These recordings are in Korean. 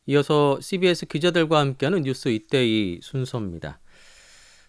이어서 CBS 기자들과 함께하는 뉴스 이때이 순서입니다.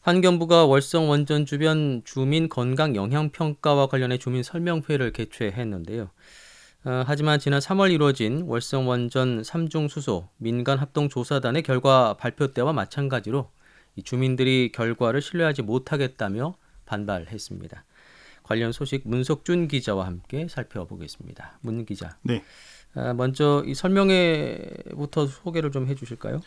환경부가 월성 원전 주변 주민 건강 영향 평가와 관련해 주민 설명회를 개최했는데요. 하지만 지난 3월 이루어진 월성 원전 3중 수소 민간 합동 조사단의 결과 발표 때와 마찬가지로 이 주민들이 결과를 신뢰하지 못하겠다며 반발했습니다. 관련 소식 문석준 기자와 함께 살펴보겠습니다. 문 기자. 네. 먼저 이 설명회부터 소개를 좀 해주실까요?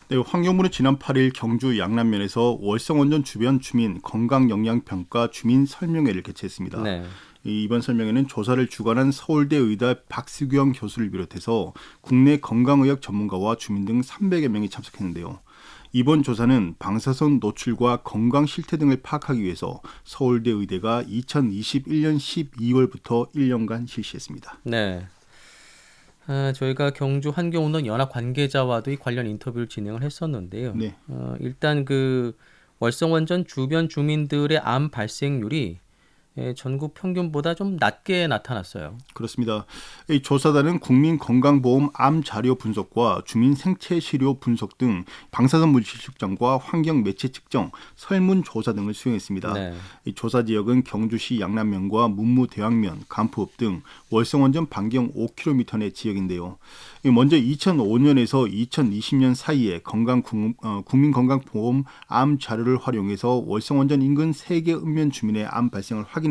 네, 환경부는 지난 8일 경주 양남면에서 월성원전 주변 주민 건강영향평가 주민 설명회를 개최했습니다. 네. 이번 설명회는 조사를 주관한 서울대 의대 박수경 교수를 비롯해서 국내 건강의학 전문가와 주민 등 300여 명이 참석했는데요. 이번 조사는 방사선 노출과 건강 실태 등을 파악하기 위해서 서울대 의대가 2021년 12월부터 1년간 실시했습니다. 네. 저희가 경주 환경운동 연합 관계자와도 이 관련 인터뷰를 진행을 했었는데요. 네. 일단 그 월성원전 주변 주민들의 암 발생률이 전국 평균보다 좀 낮게 나타났어요. 그렇습니다. 이 조사단은 국민건강보험 암 자료 분석과 주민 생체 시료 분석 등 방사선 물질 측정과 환경 매체 측정, 설문 조사 등을 수행했습니다. 네. 이 조사 지역은 경주시 양남면과 문무 대왕면, 간포읍 등 월성원전 반경 5km 내 지역인데요. 먼저 2005년에서 2020년 사이에 국민건강보험 암 자료를 활용해서 월성원전 인근 3개 읍면 주민의 암 발생을 확인했습니다.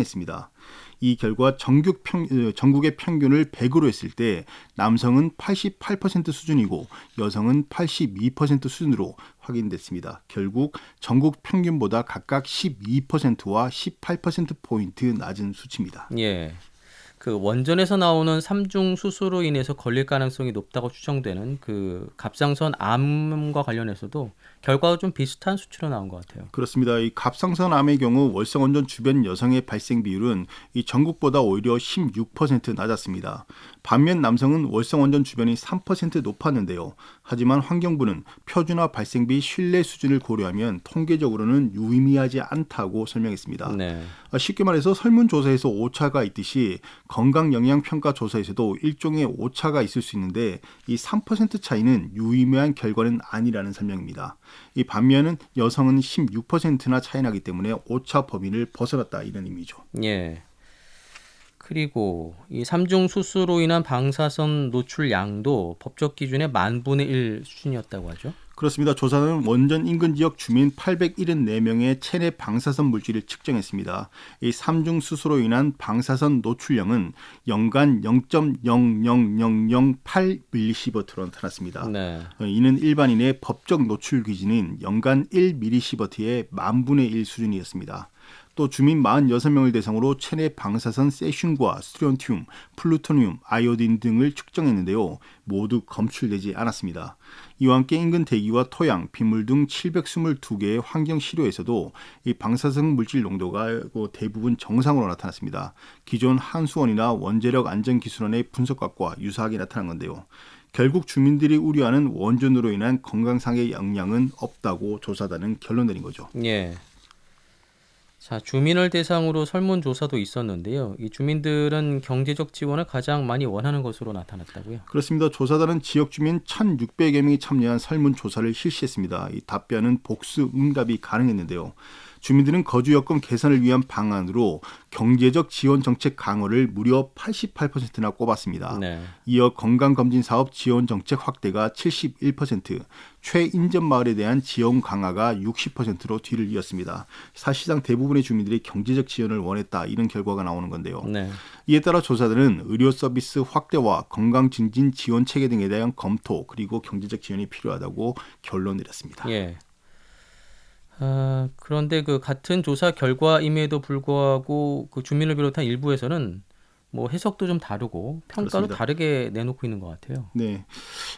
이 결과 전국의 평균을 100으로 했을 때 남성은 88% 수준이고 여성은 82% 수준으로 확인됐습니다. 결국 전국 평균보다 각각 12%와 18%포인트 낮은 수치입니다. 예. 그 원전에서 나오는 삼중 수소로 인해서 걸릴 가능성이 높다고 추정되는 그 갑상선 암과 관련해서도 결과가 좀 비슷한 수치로 나온 것 같아요. 그렇습니다. 이 갑상선암의 경우 월성원전 주변 여성의 발생 비율은 이 전국보다 오히려 16% 낮았습니다. 반면 남성은 월성원전 주변이 3% 높았는데요. 하지만 환경부는 표준화 발생비 신뢰 수준을 고려하면 통계적으로는 유의미하지 않다고 설명했습니다. 네. 쉽게 말해서 설문조사에서 오차가 있듯이 건강영향평가조사에서도 일종의 오차가 있을 수 있는데 이 3% 차이는 유의미한 결과는 아니라는 설명입니다. 이 반면은 여성은 16%나 차이 나기 때문에 오차 범위를 벗어났다 이런 의미죠. 예. 그리고 이 삼중 수소로 인한 방사선 노출량도 법적 기준의 10,000분의 1 수준이었다고 하죠. 그렇습니다. 조사는 원전 인근 지역 주민 874명의 체내 방사선 물질을 측정했습니다. 이 삼중 수소로 인한 방사선 노출량은 연간 0.00008mSv로 나타났습니다. 네. 이는 일반인의 법적 노출 기준인 연간 1mSv의 10,000분의 1 수준이었습니다. 또 주민 46명을 대상으로 체내 방사선 세슘과 스트론튬, 플루토늄, 아이오딘 등을 측정했는데요. 모두 검출되지 않았습니다. 이와 함께 인근 대기와 토양, 빗물 등 722개의 환경 시료에서도 이 방사성 물질 농도가 대부분 정상으로 나타났습니다. 기존 한수원이나 원자력 안전기술원의 분석값과 유사하게 나타난 건데요. 결국 주민들이 우려하는 원전으로 인한 건강상의 영향은 없다고 조사단은 결론 내린 거죠. 예. 자, 주민을 대상으로 설문조사도 있었는데요. 이 주민들은 경제적 지원을 가장 많이 원하는 것으로 나타났다고요. 그렇습니다. 조사단은 지역 주민 1,600여 명이 참여한 설문조사를 실시했습니다. 이 답변은 복수 응답이 가능했는데요. 주민들은 거주 여건 개선을 위한 방안으로 경제적 지원 정책 강화를 무려 88%나 꼽았습니다. 네. 이어 건강검진 사업 지원 정책 확대가 71%, 최인접 마을에 대한 지원 강화가 60%로 뒤를 이었습니다. 사실상 대부분의 주민들이 경제적 지원을 원했다 이런 결과가 나오는 건데요. 네. 이에 따라 조사들은 의료 서비스 확대와 건강 증진 지원 체계 등에 대한 검토 그리고 경제적 지원이 필요하다고 결론 내렸습니다. 예. 그런데 그 같은 조사 결과임에도 불구하고 그 주민을 비롯한 일부에서는 뭐 해석도 좀 다르고 평가도 그렇습니다. 다르게 내놓고 있는 것 같아요. 네,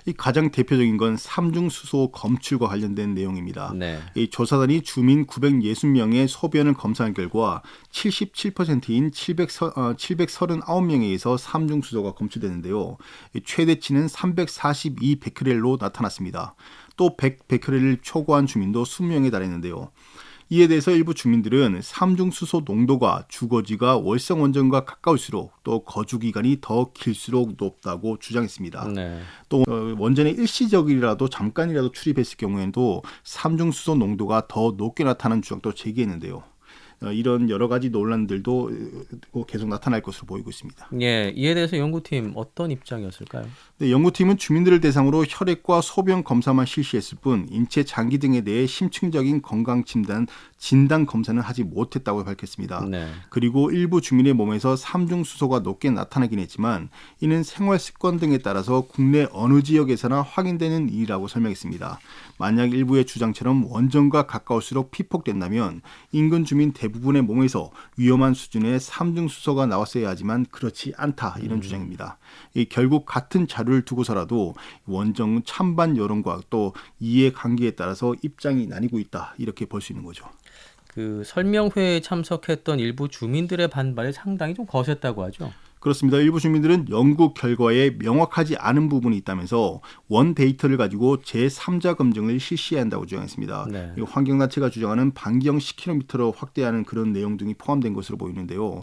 이 가장 대표적인 건 삼중수소 검출과 관련된 내용입니다. 네. 이 조사단이 주민 960명의 소변을 검사한 결과 77%인 739명에 의해서 삼중수소가 검출되는데요. 최대치는 342베크렐로 나타났습니다. 또 100베크렐을 초과한 주민도 20명에 달했는데요. 이에 대해서 일부 주민들은 삼중수소 농도가 주거지가 월성 원전과 가까울수록 또 거주 기간이 더 길수록 높다고 주장했습니다. 네. 또 원전에 일시적이라도 잠깐이라도 출입했을 경우에도 삼중수소 농도가 더 높게 나타나는 주장도 제기했는데요. 이런 여러 가지 논란들도 계속 나타날 것으로 보이고 있습니다. 예, 이에 대해서 연구팀 어떤 입장이었을까요? 네, 연구팀은 주민들을 대상으로 혈액과 소변 검사만 실시했을 뿐 인체 장기 등에 대해 심층적인 건강 진단 검사는 하지 못했다고 밝혔습니다. 네. 그리고 일부 주민의 몸에서 삼중수소가 높게 나타나긴 했지만 이는 생활 습관 등에 따라서 국내 어느 지역에서나 확인되는 일이라고 설명했습니다. 만약 일부의 주장처럼 원전과 가까울수록 피폭된다면 인근 주민 대부분의 몸에서 위험한 수준의 삼중수소가 나왔어야 하지만 그렇지 않다 이런 주장입니다. 결국 같은 자료를 두고서라도 원전 찬반 여론과 또 이해관계에 따라서 입장이 나뉘고 있다 이렇게 볼 수 있는 거죠. 그 설명회에 참석했던 일부 주민들의 반발이 상당히 좀 거셌다고 하죠. 그렇습니다. 일부 주민들은 연구 결과에 명확하지 않은 부분이 있다면서 원 데이터를 가지고 제3자 검증을 실시해야 한다고 주장했습니다. 네. 환경단체가 주장하는 반경 10km로 확대하는 그런 내용 등이 포함된 것으로 보이는데요.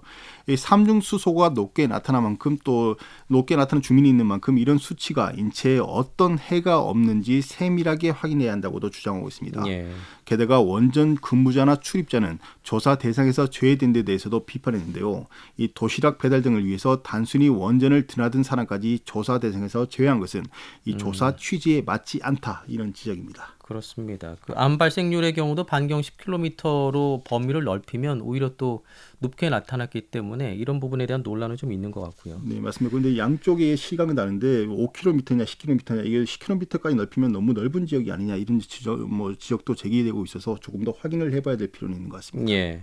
삼중수소가 높게 나타난 만큼 또 높게 나타나는 주민이 있는 만큼 이런 수치가 인체에 어떤 해가 없는지 세밀하게 확인해야 한다고도 주장하고 있습니다. 예. 게다가 원전 근무자나 출입자는 조사 대상에서 제외된 데 대해서도 비판했는데요. 이 도시락 배달 등을 위해서 단순히 원전을 드나든 사람까지 조사 대상에서 제외한 것은 이 조사 취지에 맞지 않다 이런 지적입니다. 그렇습니다. 그 암 발생률의 경우도 반경 10km로 범위를 넓히면 오히려 또 높게 나타났기 때문에 이런 부분에 대한 논란은 좀 있는 것 같고요. 네, 맞습니다. 그런데 양쪽의 시각은 다른데 5km냐 10km냐 이게 10km까지 넓히면 너무 넓은 지역이 아니냐 이런 지적도 제기되고 있어서 조금 더 확인을 해봐야 될 필요는 있는 것 같습니다. 예.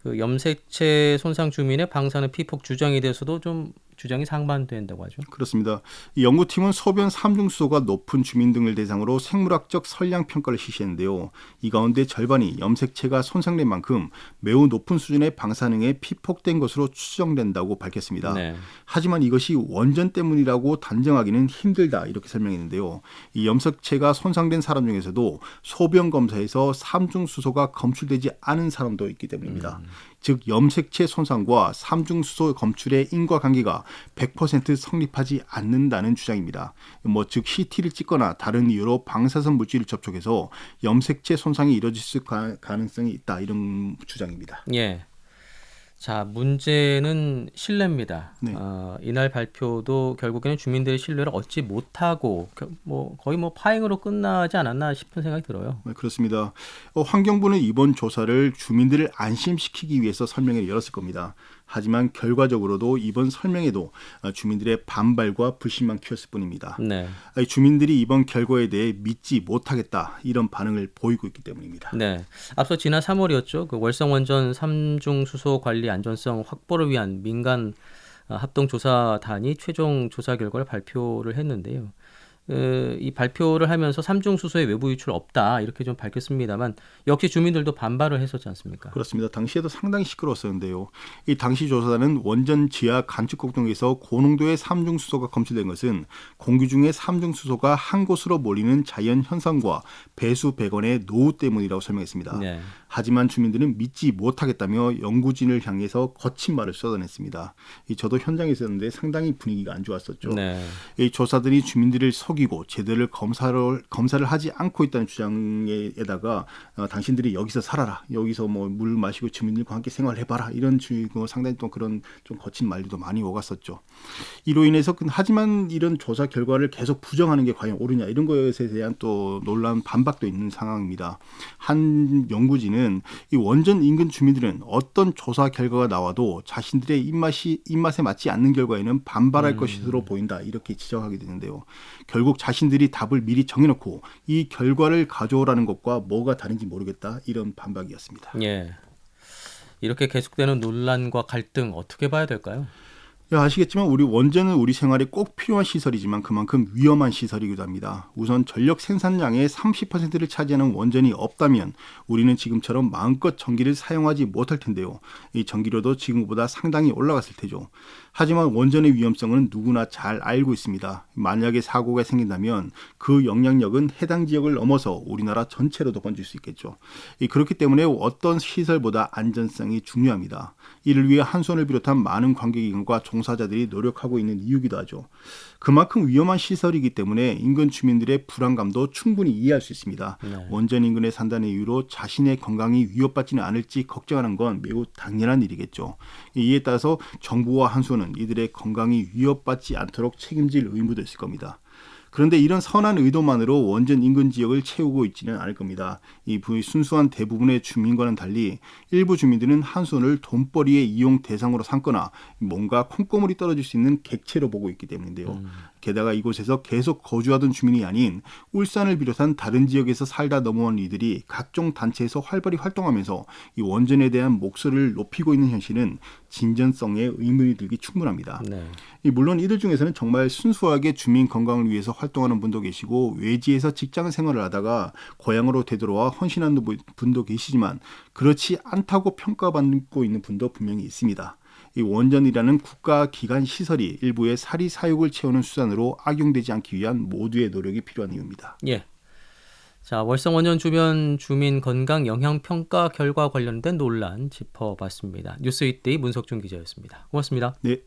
그 염색체 손상 주민의 방사능 피폭 주장에 대해서도 좀 주장이 상반된다고 하죠. 그렇습니다. 이 연구팀은 소변 삼중수소가 높은 주민 등을 대상으로 생물학적 선량 평가를 실시했는데요. 이 가운데 절반이 염색체가 손상된 만큼 매우 높은 수준의 방사능에 피폭된 것으로 추정된다고 밝혔습니다. 네. 하지만 이것이 원전 때문이라고 단정하기는 힘들다 이렇게 설명했는데요. 이 염색체가 손상된 사람 중에서도 소변 검사에서 삼중수소가 검출되지 않은 사람도 있기 때문입니다. 즉 염색체 손상과 삼중수소 검출의 인과관계가 100% 성립하지 않는다는 주장입니다. 즉 CT를 찍거나 다른 이유로 방사선 물질을 접촉해서 염색체 손상이 이루어질 가능성이 있다 이런 주장입니다. 예. 자, 문제는 신뢰입니다. 네. 이날 발표도 결국에는 주민들의 신뢰를 얻지 못하고 거의 파행으로 끝나지 않았나 싶은 생각이 들어요. 네, 그렇습니다. 환경부는 이번 조사를 주민들을 안심시키기 위해서 설명회를 열었을 겁니다. 하지만 결과적으로도 이번 설명에도 주민들의 반발과 불신만 키웠을 뿐입니다. 네. 주민들이 이번 결과에 대해 믿지 못하겠다 이런 반응을 보이고 있기 때문입니다. 네. 앞서 지난 3월이었죠. 그 월성 원전 삼중수소 관리 안전성 확보를 위한 민간 합동조사단이 최종 조사 결과를 발표를 했는데요. 이 발표를 하면서 삼중수소의 외부 유출 없다 이렇게 좀 밝혔습니다만 역시 주민들도 반발을 했었지 않습니까? 그렇습니다. 당시에도 상당히 시끄러웠었는데요. 이 당시 조사단은 원전 지하 간축곡 등에서 고농도의 삼중수소가 검출된 것은 공기 중에 삼중수소가 한 곳으로 몰리는 자연 현상과 배수 배관의 노후 때문이라고 설명했습니다. 네. 하지만 주민들은 믿지 못하겠다며 연구진을 향해서 거친 말을 쏟아냈습니다. 저도 현장에 있었는데 상당히 분위기가 안 좋았었죠. 네. 이 조사들이 주민들을 속이고 제대로 검사를 하지 않고 있다는 주장에다가 당신들이 여기서 살아라, 여기서 물 마시고 주민들과 함께 생활해봐라 이런 상당히 또 그런 좀 거친 말들도 많이 오갔었죠. 이로 인해서 하지만 이런 조사 결과를 계속 부정하는 게 과연 옳으냐 이런 것에 대한 또 논란 반박도 있는 상황입니다. 한 연구진은 이 원전 인근 주민들은 어떤 조사 결과가 나와도 자신들의 입맛에 맞지 않는 결과에는 반발할 것으로 보인다 이렇게 지적하게 되는데요. 결국 자신들이 답을 미리 정해놓고 이 결과를 가져오라는 것과 뭐가 다른지 모르겠다 이런 반박이었습니다. 예. 이렇게 계속되는 논란과 갈등 어떻게 봐야 될까요? 아시겠지만 우리 원전은 우리 생활에 꼭 필요한 시설이지만 그만큼 위험한 시설이기도 합니다. 우선 전력 생산량의 30%를 차지하는 원전이 없다면 우리는 지금처럼 마음껏 전기를 사용하지 못할 텐데요. 이 전기료도 지금보다 상당히 올라갔을 테죠. 하지만 원전의 위험성은 누구나 잘 알고 있습니다. 만약에 사고가 생긴다면 그 영향력은 해당 지역을 넘어서 우리나라 전체로도 번질 수 있겠죠. 그렇기 때문에 어떤 시설보다 안전성이 중요합니다. 이를 위해 한수원을 비롯한 많은 관계기관과 종사자들이 노력하고 있는 이유기도 하죠. 그만큼 위험한 시설이기 때문에 인근 주민들의 불안감도 충분히 이해할 수 있습니다. 네. 원전 인근에 산다는 이유로 자신의 건강이 위협받지는 않을지 걱정하는 건 매우 당연한 일이겠죠. 이에 따라서 정부와 한수원은 이들의 건강이 위협받지 않도록 책임질 의무도 있을 겁니다. 그런데 이런 선한 의도만으로 원전 인근 지역을 채우고 있지는 않을 겁니다. 이 순수한 대부분의 주민과는 달리 일부 주민들은 한수원을 돈벌이의 이용 대상으로 삼거나 뭔가 콩고물이 떨어질 수 있는 객체로 보고 있기 때문인데요. 게다가 이곳에서 계속 거주하던 주민이 아닌 울산을 비롯한 다른 지역에서 살다 넘어온 이들이 각종 단체에서 활발히 활동하면서 이 원전에 대한 목소리를 높이고 있는 현실은 진전성에 의문이 들기 충분합니다. 네. 물론 이들 중에서는 정말 순수하게 주민 건강을 위해서 활동하는 분도 계시고 외지에서 직장 생활을 하다가 고향으로 되돌아와 헌신하는 분도 계시지만 그렇지 않다고 평가받고 있는 분도 분명히 있습니다. 이 원전이라는 국가기관 시설이 일부의 사리 사욕을 채우는 수단으로 악용되지 않기 위한 모두의 노력이 필요한 이유입니다. 예. 자, 월성 원전 주변 주민 건강 영향 평가 결과 관련된 논란 짚어봤습니다. 뉴스 이데이 문석준 기자였습니다. 고맙습니다. 네.